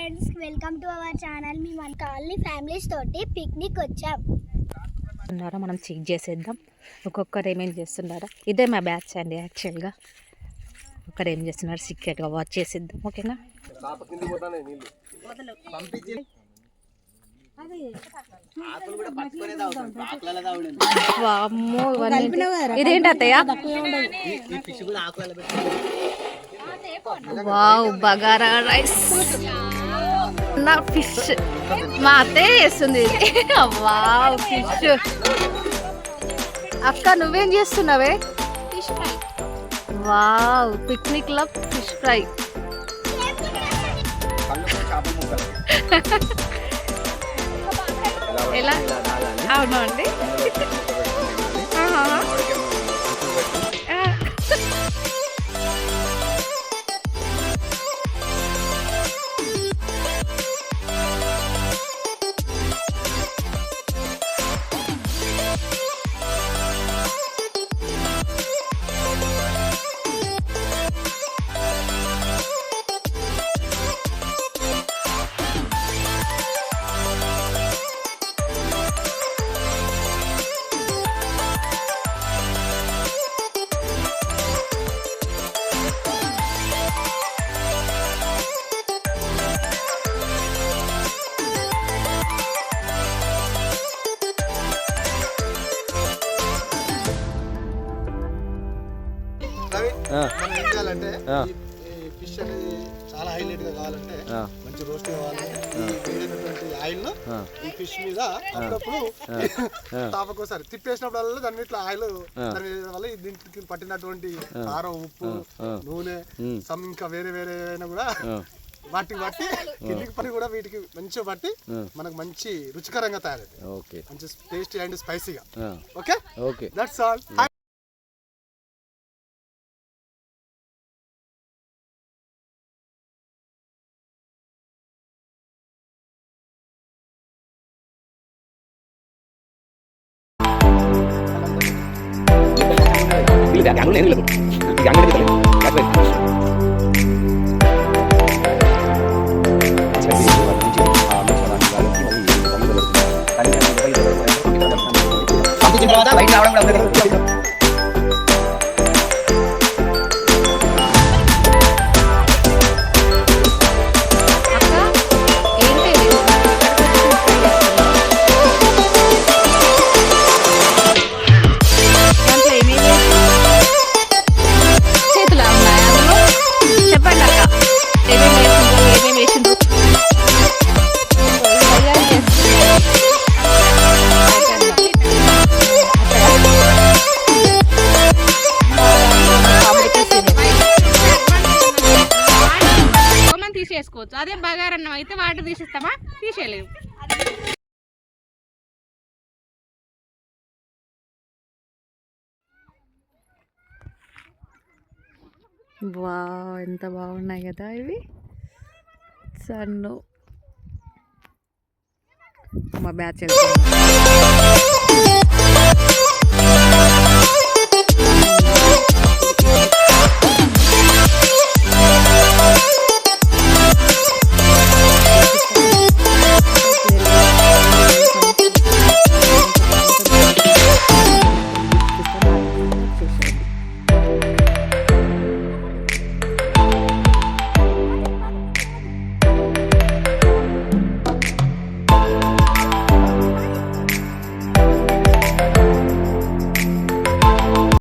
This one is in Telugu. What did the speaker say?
Friends, welcome to our channel. మేము మన కాలనీ ఫ్యామిలీస్ తోటి పిక్నిక్ వచ్చాం. మనం చెక్ చేసేద్దాం ఒక్కొక్కరు ఏమేమి చేస్తున్నారా. ఇదే మా బ్యాచ్ అండి. యాక్చువల్గా ఒకరు ఏం చేస్తున్నారు సీక్రెట్గా వాచ్ చేసేద్దాం. ఓకేనా? ఇదేంటి అత్తయ్య? Wow, bagara rice, fish. మా అత్తయ్య చేస్తుంది. Wow, fish. అక్క నువ్వేం చేస్తున్నావే? Fish fry. వావ్, పిక్నిక్ లో ఫిష్ ఫ్రై. ఎలా? అవును అండి. మనం ఏం చేయాలంటే ఫిష్ అనేది చాలా హైలైట్ గా కావాలంటే మంచి రోస్ట్ కావాలంటే వేడినటువంటి ఆయిల్ ఈ ఫిష్ మీద అప్పుడప్పుడు తాపకోసారి తిప్పేసినప్పుడు దాని ఇట్లా ఆయిల్ దాని వల్ల దీనికి పట్టినటువంటి కారం, ఉప్పు, నూనె, సమ్ ఇంకా వేరే వేరే అయినా కూడా వాటికి బట్టి కిందికి పని కూడా వీటికి మంచిగా బట్టి మనకు మంచి రుచికరంగా తయారైంది. మంచి టేస్టీ అండ్ స్పైసీగా. Okay okay, that's all. తీసేసుకోవచ్చు. అదే బగారన్నం అయితే వాటర్ తీసేస్తామా? తీసేయలేము. వావ్, ఎంత బాగున్నాయి కదా ఇవి. సన్ను మా బ్యాచ్ వెళ్తుంది.